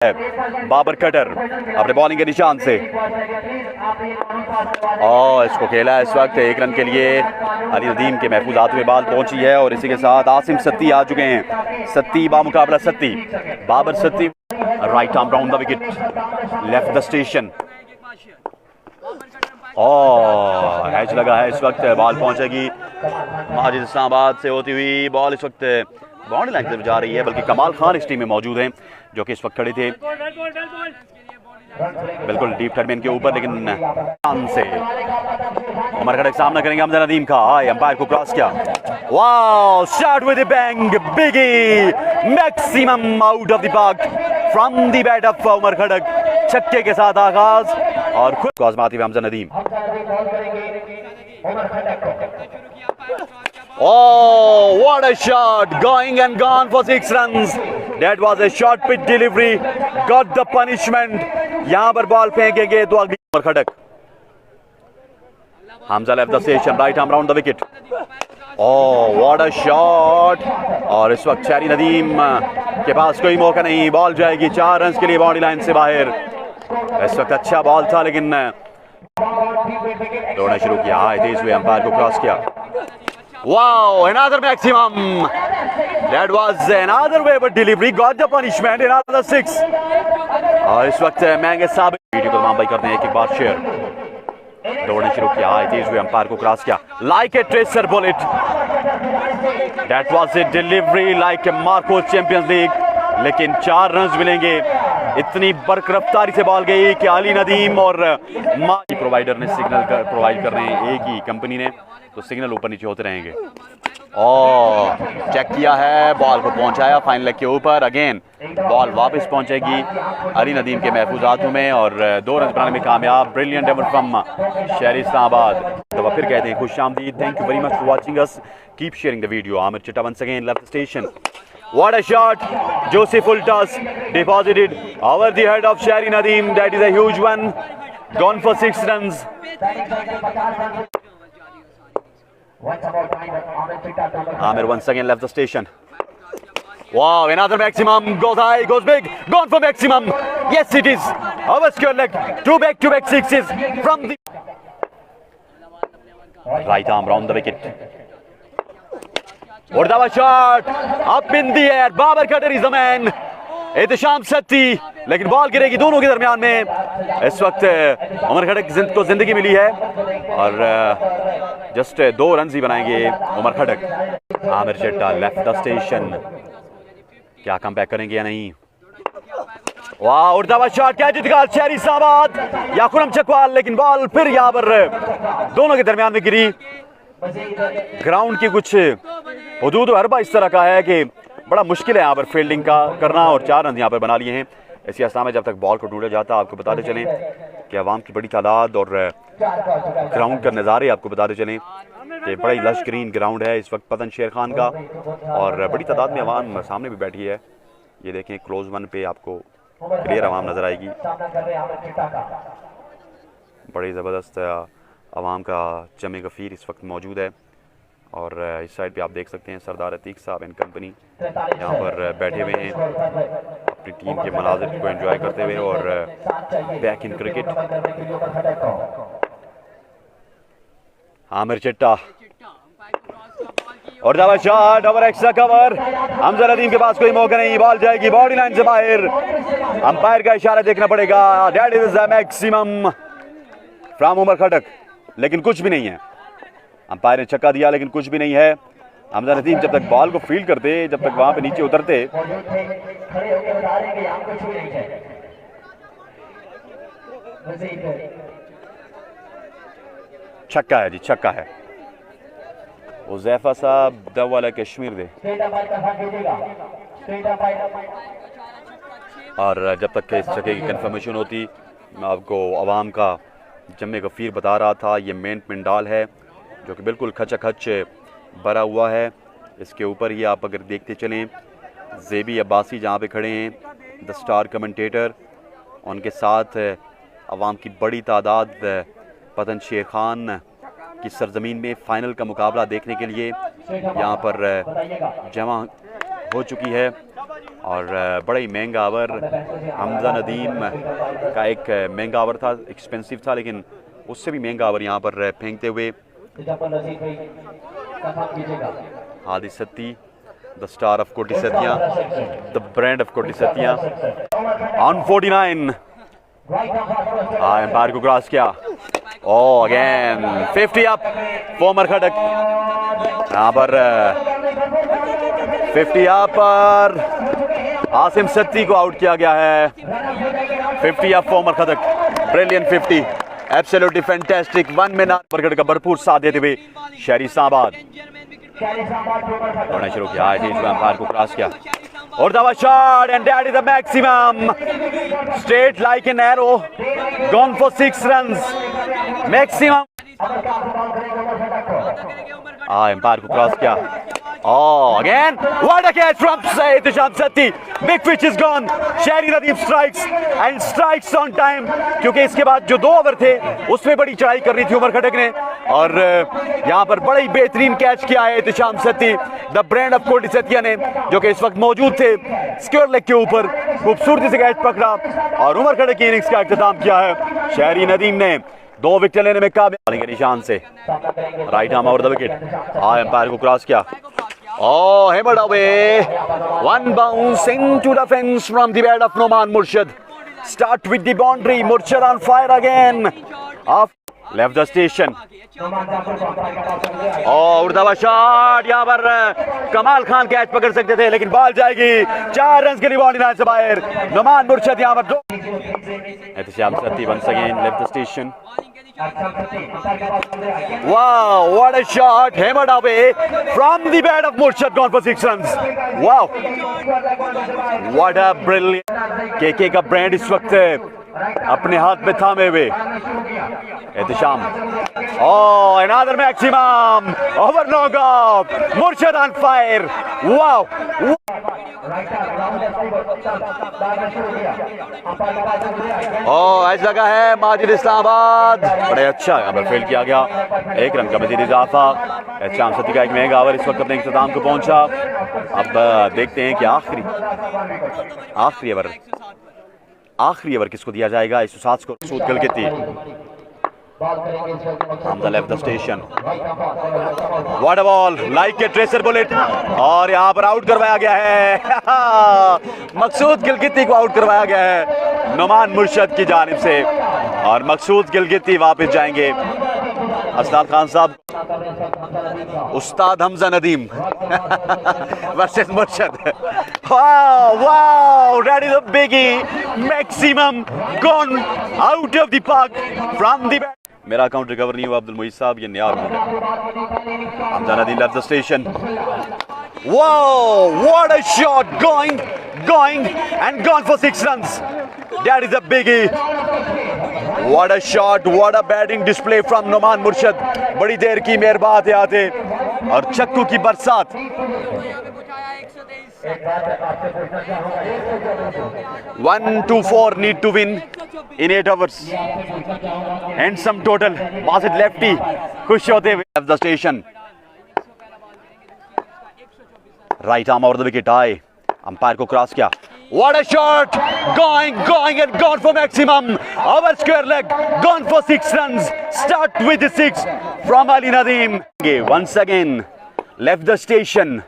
Babar cutter अपने bowling के निशान से और इसको खेला है इस वक्त 1 रन के लिए। अली नदीम के महफूज हाथ में बाल पहुंची है और इसी के साथ आसिम सत्ती आ चुके हैं। सत्ती बामुकाबला Satti, Babar Satti, right arm round the wicket, left the station. और हैच लगा है इस वक्त, बॉल पहुंचेगी माजिद इस्लामाबाद से होती हुई। बॉल इस वक्त बाउंड्री लाइन की तरफ जा रही है, बल्कि कमाल खान इस टीम में मौजूद हैं जो कि इस वक्त खड़े थे बिल्कुल डीप थर्ड में इनके ऊपर, लेकिन से उमर खड़क सामना करेंगे हमजा नदीम का। अंपायर को क्रॉस किया, wow shot with a bang, biggie maximum out of the park from the bat of Umar Khadak. छक्के के साथ आगाज और खुद को आजमाती हुई Hamza Nadeem. Oh, what a shot! Going and gone for 6 runs. That was a short pitch delivery. Got the punishment. यहाँ पर बॉल फेंकेंगे तो अगली उमर खड़क। Hamza left the station, right arm round the wicket. Oh, what a shot! और इस वक्त शहरी नदीम के पास कोई मौका नहीं, बॉल जाएगी 4 रन के लिए बाउंड्री लाइन से बाहर। इस वक्त अच्छा बॉल था लेकिन दौड़ना शुरू किया, तेज हुए, अंपायर को क्रॉस किया। Wow, another maximum. That was another wayward delivery. Got the punishment. Another 6. और इस वक्त महंगे साबित वीडियो को तमाम भाई करते हैं एक बार शेयर। दौड़ने शुरू किया, तेज हुए, अंपायर को क्रॉस किया। Like a tracer bullet. That was a delivery like a Marcos Champions League. लेकिन 4 रन मिलेंगे। इतनी बर्क रफ्तारी से बॉल गई कि अली नदीम और प्रोवाइडर ने सिग्नल प्रोवाइड कर रहे हैं, एक ही कंपनी ने, तो सिग्नल ऊपर नीचे होते रहेंगे। और चेक किया है, बॉल को पहुंचाया फाइन लेग के ऊपर। अगेन बॉल वापस पहुंचेगी अली नदीम के महफूज हाथों में और 2 रन बनाने में कामयाब। ब्रिलियंट एफर्ट फ्रॉम शहरी इस्लामाबाद। तो फिर कहते हैं खुश आमदीद। Thank you very much for watching us, keep sharing the video. Aamir Chitta once again left station. What a shot! Joseph full toss deposited over the head of Shahri Nadeem. That is a huge one. Gone for 6 runs. Amir once again left the station. Wow, another maximum. Goes high, goes big. Gone for maximum. Yes, it is. Over square leg. 2 back-to-back sixes from the right arm round the wicket. और दावा shot up in the air, Babar कटर is the man, Ehtesham Satti, लेकिन ball गिरेगी दोनों के दरमियान में। इस वक्त उमर खड़क को जिंदगी मिली है और जस्ट 2 रन ही बनाएंगे उमर खड़क। आमिर चिट्टा लेफ्ट द स्टेशन, क्या कम बैक करेंगे या नहीं। वाह, और दावा शॉट, क्या जितगा शहरी इस्लामाबाद या खुरम चकवाल, लेकिन बॉल फिर यहाँ पर दोनों के दरमियान में गिरी। ग्राउंड की कुछ हदूद हरबा इस तरह का है कि बड़ा मुश्किल है यहाँ पर फील्डिंग का करना, और 4 रन यहाँ पर बना लिए हैं। इसी अवस्था में जब तक बॉल को ढूंढा जाता आपको बताते चलें कि अवाम की बड़ी तादाद और ग्राउंड का नज़ारे आपको बताते चलें कि बड़ा ही लश ग्रीन ग्राउंड है इस वक्त पतन शेर खान का, और बड़ी तादाद में अवाम सामने भी बैठी है। ये देखें क्लोज वन पे आपको क्लियर अवाम नज़र आएगी, बड़ी ज़बरदस्त अवाम का जमे गफ़ीर इस वक्त मौजूद है। और इस साइड पे आप देख सकते हैं सरदार अतीक साहब एंड कंपनी यहाँ पर बैठे हुए हैं अपनी टीम के मनाजिर को एंजॉय करते हुए। और बैक इन क्रिकेट आमिर चिट्टा और दावा shot over extra cover. Hamza Nadeem के पास कोई मौका नहीं, बॉल जाएगी बॉडी लाइन से बाहर। अंपायर का इशारा देखना पड़ेगा, that is the maximum from Umar Khadak, लेकिन कुछ भी नहीं है। अंपायर ने छक्का दिया लेकिन कुछ भी नहीं है। हमजा नदीम जब तक बॉल को फील्ड करते, जब तक वहां पे नीचे उतरते, छक्का है जी, छक्का है। उज़ैफा साहब दवाला कश्मीर दे। और जब तक इस छक्के की कंफर्मेशन होती, मैं आपको अवाम का जमे गफ़ीर बता रहा था। ये मेन पिंडाल है जो कि बिल्कुल खचाखच भरा हुआ है। इसके ऊपर ही आप अगर देखते चलें, ज़ेबी अब्बासी जहाँ पे खड़े हैं, द स्टार कमेंटेटर, उनके साथ अवाम की बड़ी तादाद पतन शेर खान की सरजमीन में फ़ाइनल का मुकाबला देखने के लिए यहाँ पर जमा हो चुकी है। और बड़ा ही महंगा ओवर हमजा नदीम का एक महंगा ओवर था, एक्सपेंसिव था, लेकिन उससे भी महंगा ओवर यहाँ पर फेंकते हुए Hadi Satti, the star of कोटी सतिया, द ब्रांड ऑफ कोटी सतिया ऑन 49। एम्पायर को क्रॉस किया। ओ अगेन 50 अप फॉर्मर खटक, यहाँ पर 50 अप पर आसिम सत्ती को आउट किया गया है। 50 अप फॉर्मर खटक, ब्रिलियंट 50, एब्सोल्युटली फैंटास्टिक। 1 में नार का भरपूर साथ देते हुए शहरी इस्लामाबाद दौड़ना शुरू किया। एम्पायर को क्रॉस किया और दावा shot and that is the maximum, straight like an arrow, gone for 6 runs maximum. Umpire को क्रॉस किया। Oh, again, what a catch from Ihtisham Satti. Big fish is gone. शहरी Nadeem strikes and strikes on time, क्योंकि इसके बाद जो 2 over the उसमें बड़ी चढ़ाई कर रही थी उमर खटक ने, और यहाँ पर बड़ा ही बेहतरीन कैच किया है इhtisham सत्ती, द ब्रांड ऑफ कोटी सतिया ने, जो कि इस वक्त मौजूद थे स्क्वायर लेग के ऊपर, खूबसूरती से कैच पकड़ा और उमर खटक की इनिंग्स का इख्तिताम किया है। शहरी नदीम ने 2 विकेट लेने में कामयाब के निशान से right arm over the wicket. Umpire को क्रॉस किया। Oh, hammered away. 1 bounce into the fence from the bat of Noman Murshid. Start with the boundary. Murshid on fire again. Off left the station. उर्दावा shot, यहाँ पर कमाल Khan catch पकड़ सकते थे, लेकिन बॉल जाएगी 4 रन के लिए बाउंड्री लाइन से बाहर। नोमान मुर्शद यहाँ पर इhtisham Satti once again left the station. Wow, what a shot, hammered away from the bat of Murshid, gone for 6 runs. Wow, what a brilliant। KK का ब्रांड इस वक्त अपने हाथ में थामे हुए इhtisham। Oh, another maximum over knock off, Murshid on fire. Wow, ऐसा लगा है माजिद इस्लामाबाद, बड़े अच्छा यहाँ पर फील्ड किया गया। 1 रन का मजीद इजाफा। इhtisham सत्ती का एक महंगा ओवर इस वक्त अपने इख्तिताम को पहुंचा। अब देखते हैं कि आखिरी ओवर किसको दिया जाएगा। इस साथ को सूद गलगती Hamza left the station. What a ball, like a tracer bullet, और यहाँ पर आउट करवाया गया है मकसूद गिलगिती को आउट करवाया गया है नोमान मुर्शद की जानिब से, और मकसूद गिलगिती वापस जाएंगे। असलाद खान साहब, उस्ताद Hamza Nadeem versus Murshad. wow, that is a biggie, maximum gone out of the park from the bat। मेरा अकाउंट रिकवर नहीं हुआ अब्दुल मुईज साहब, ये नया Hamza Nadeem left the station. Wow, what a shot, going and gone for 6 runs. That is a biggie. What a shot, what a batting display from Noman Murshid। बड़ी देर की मेहरबात आते और चक्कू की बरसात। 1-4 need to win in 8 overs। Handsome total, Basit lefty खुश होते हुए left the station। Right arm over the wicket आए, अंपायर को क्रॉस किया। What a shot, going and gone for maximum over square leg, gone for 6 runs। Start with the 6 from Ali Nadeem। Once again left the station।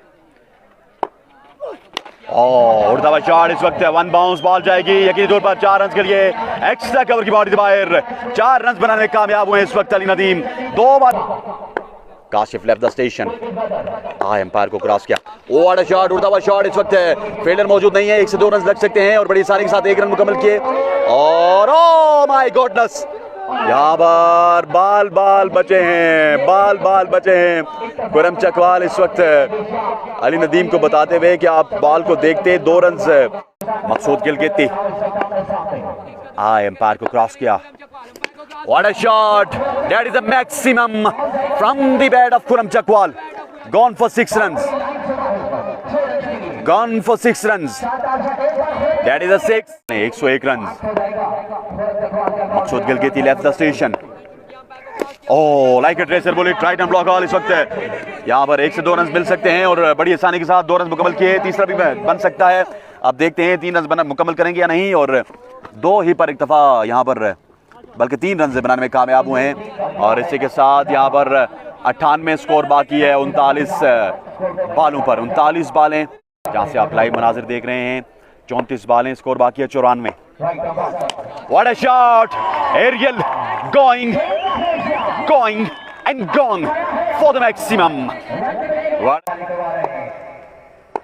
उड़ता हुआ shot इस वक्त 1 bounce ball जाएगी यकीनी तौर पर 4 रन के लिए। एक्स्ट्रा कवर की बाउंड्री बाहर, 4 रन बनाने में कामयाब हुए इस वक्त अली नदीम। 2 बार Kashif left the station. Umpire को क्रॉस किया। व्हाट अ शॉट, उड़ता हुआ शॉट इस वक्त फील्डर मौजूद नहीं है, 1 से 2 रन लग सकते हैं, और बड़ी आसानी के साथ 1 रन मुकम्मल किए। और ओ माय गॉडनेस, यहाँ पर बाल बचे हैं। खुरम चकवाल इस वक्त अली नदीम को बताते हुए कि आप बॉल को देखते 2 रन मकसूद गिलगिती। एम्पायर को क्रॉस किया। What a shot, that is a maximum from the bat of Khurram Chakwal, gone for 6 runs, that is a 6, 101 runs। Maqsood Gilgiti left the station। Oh like a tracer bullet, right hand block all. इस वक्त यहाँ पर 1 से 2 run मिल सकते हैं और बड़ी आसानी के साथ 2 रन मुकम्मल किए, तीसरा भी बन सकता है। अब देखते हैं 3 रन मुकम्मल करेंगे या नहीं, और 2 ही पर इक्तफा यहाँ पर बल्कि 3 रन बनाने में कामयाब हुए हैं। और इसी के साथ यहाँ पर 98 स्कोर बाकी है 39 बालों पर, 39 बालें जहाँ से आप लाइव मनाजिर देख रहे हैं। 34 बालें, स्कोर बाकी है 94। What a shot! Ariel going and gone for the maximum.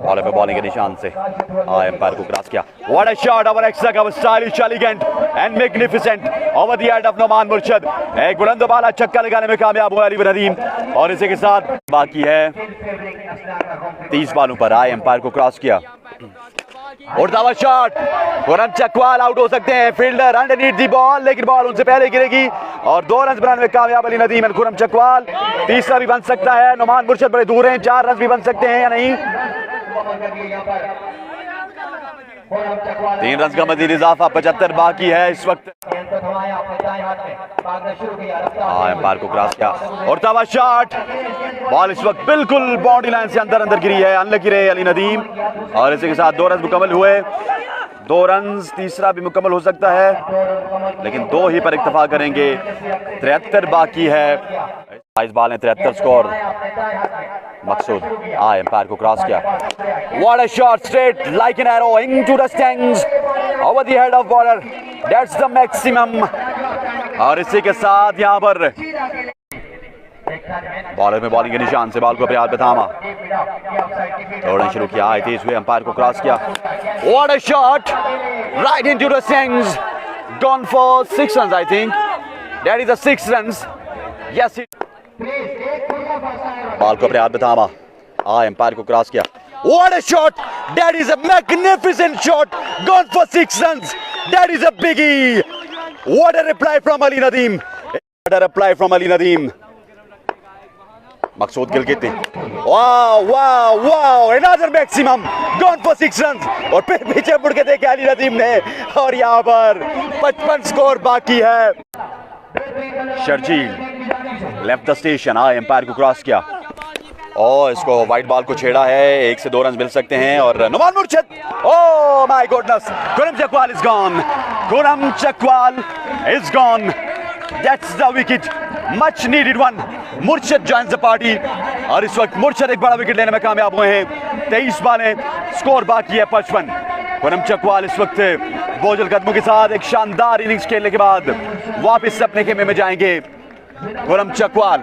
Ball पे बॉलिंग के निशान से एम्पायर को क्रॉस किया। What a shot! Our extra cover, stylish, elegant and magnificent over the head of Noman Murshid. एक बुलंद बाला छक्का लगाने में कामयाब हुआ अली नदीम। और इसी के साथ बाकी है 30 बालों पर एम्पायर को क्रॉस किया। और दावा शॉट, खुरम चकवाल आउट हो सकते हैं, फील्डर अंडरनीथ दी बॉल, लेकिन बॉल उनसे पहले गिरेगी और 2 रन बनाने में कामयाब अली नदीम एंड खुरम चकवाल। तीसरा भी बन सकता है, नोमान मुर्शद बड़े दूर हैं, 4 रन भी बन सकते हैं या नहीं। 3 रन का मजीद इजाफा, 75 बाकी है इस वक्त। एम्पायर को क्रॉस किया और दावा शॉट, बॉल इस वक्त बिल्कुल बाउंड्री लाइन से अंदर गिरी है, अनलकी रहे अली नदीम। और इसी के साथ 2 रन मुकम्मल हुए, 2 रन, तीसरा भी मुकम्मल हो सकता है लेकिन 2 ही पर इक्तफा करेंगे। 73 बाकी है, 22 बाल हैं, 73 स्कोर। मकसूद एम्पायर को क्रॉस किया। What a shot, straight like an arrow into the stands over the head of bowler. That's the maximum. और इसी के साथ यहाँ पर बॉलर में बॉलिंग के निशान से बॉल को अपने हाथ पे थामा, दौड़ना शुरू किया, आए तेज हुए, एम्पायर को क्रॉस किया। What a shot, right into the stands, gone for 6 runs I think. That is the 6 runs. Yes it. Ball को अपने हाथ पे थामा, एम्पायर को क्रॉस किया। What a shot, that is a magnificent shot, gone for 6 runs. That is a biggie. What a reply from Ali Nadeem. What a reply from Ali Nadeem. Maqsood Gilgiti, wow wow wow, another maximum, gone for 6 runs। और फिर पीछे मुड़ के देखे अली नदीम ने और यहाँ पर 55 स्कोर बाकी है। Sharjeel left the station, umpire को क्रॉस किया और इसको वाइट बॉल को छेड़ा है, 1 से 2 रन मिल सकते हैं। और नोमान मुर्शिद, oh my goodness, Khurram Chakwal is gone, Khurram Chakwal is gone, that's the wicket, much needed one. मुर्शिद जॉइंस द पार्टी और इस वक्त मुर्शिद एक बड़ा विकेट लेने में कामयाब हुए हैं। 23 बालें, स्कोर बाकी है 55। खुरम चकवाल इस वक्त बोझल कदमों के साथ एक शानदार इनिंग्स खेलने के बाद वापस अपने खेमे में जाएंगे। खुरम चकवाल,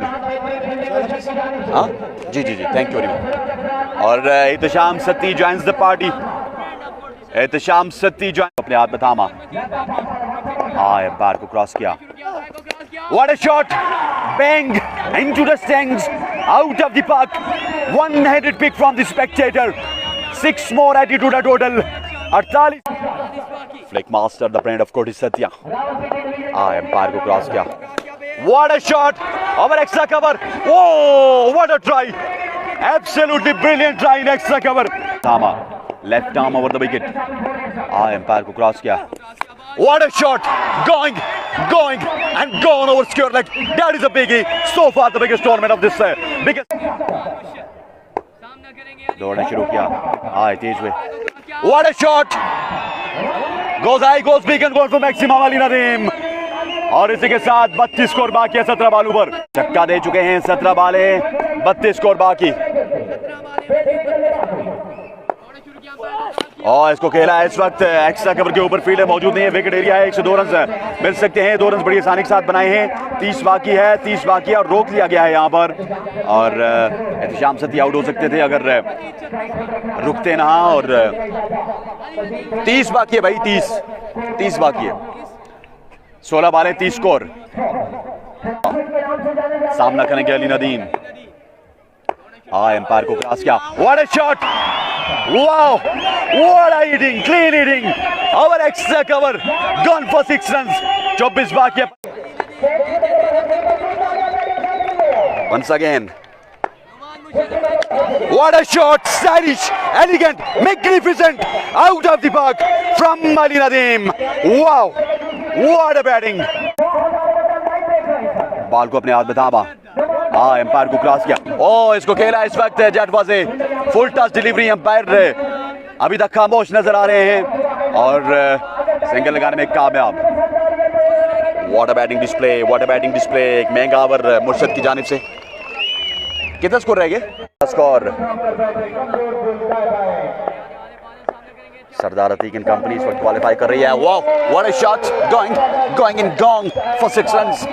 हाँ जी, थैंक यू वेरी मच। और Ehtesham Satti joins the party, Ehtesham Satti join अपने हाथ में थामा, एम्पायर को क्रॉस किया। What a shot, bang into the stands, out of the park, one-headed pick from the spectator, 6 more attitude total, 48। Flick master the brand of Koti Satya, umpire को cross किया। What a shot, over extra cover, oh what a try, absolutely brilliant try in extra cover। थामा, left arm over the wicket, umpire को cross किया। What a shot, going and gone over square leg. That is a biggie, so far the biggest tournament of this biggest। दौड़ना शुरू किया, तेज हुए। What a shot, goes high, goes big and goes for maximum Ali Nadeem. और इसी के साथ 32 score बाकी है 17 बालों पर, छक्का दे चुके हैं 17 बाले, 32 स्कोर बाकी। और इसको खेला है इस वक्त एक्स्ट्रा कवर के ऊपर, फील्डर मौजूद नहीं है, विकेट एरिया है, 102 रन मिल सकते हैं। 2 रन बड़ी आसानी के साथ बनाए हैं, 30 बाकी है, 30 बाकी है और रोक लिया गया है यहाँ पर। और एहतशाम सत्ती आउट हो सकते थे अगर रुकते ना, और 30 बाकी है भाई, 30 बाकी है, 16 बालें 30 स्कोर। सामना करेंगे अली नदीम, एम्पायर को क्रॉस किया। What a shot, wow, what a hitting, clean hitting, our extra cover, gone for 6 runs, 24 बाकी है। Once again, what a shot, stylish, elegant, magnificent, out of the park from Ali Nadeem, wow, what a batting। Ball को अपने हाथ में थामा, हाँ empire को cross किया, ओ इसको खेला इस वक्त, that was a full touch delivery. Umpire अभी तक खामोश नजर आ रहे हैं और सिंगल लगाने में कामयाब। What a batting display, what a batting display. एक महंगा ओवर मुर्शद की जानिब से। कितना स्कोर रह गया? Score Sardar Atiq and company इस वक्त क्वालिफाई कर रही है। Wow what a shot, going in gong for 6 runs.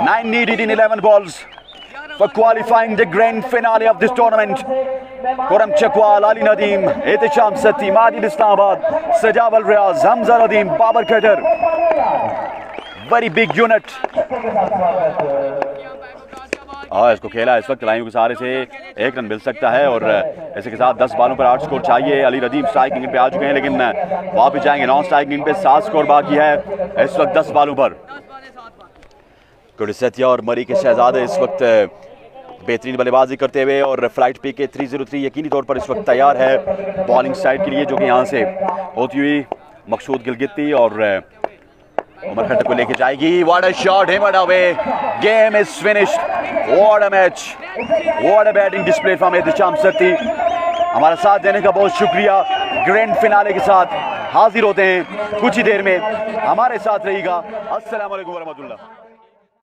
9 needed in 11 balls for qualifying the grand finale of this tournament. Khurram Chakwal, Ali Nadeem, Ehtisham Satti, Majid Islamabad, Sajab Al Riaz, Hamza Nadeem, Babar Khader. Very big unit. इसको खेला इस वक्त लाइनों के सहारे से 1 run मिल सकता है और इसी के साथ 10 बॉलों पर 8 स्कोर चाहिए। अली नदीम स्ट्राइकिंग पे आ चुके हैं लेकिन वापस जाएंगे नॉन स्ट्राइकिंग पे। 7 स्कोर बाकी है इस वक्त 10 बॉलों पर। कुर्सेतिया और मरी के शहजादे इस वक्त बेहतरीन बल्लेबाजी करते हुए और फ्लाइट पी के 303 यकीनी तौर पर इस वक्त तैयार है बॉलिंग साइड के लिए, जो कि यहाँ से होती हुई मकसूद गिलगिती और उमर खट्टर को लेके जाएगी। What a shot, hammed away, game is finished. What a match, what a batting display from Ehtisham Satti. हमारा साथ देने का बहुत शुक्रिया। ग्रैंड फिनाले के साथ हाजिर होते हैं कुछ ही देर में, हमारे साथ रहिएगा। अस्सलाम वालेकुम वरहमतुल्लाह।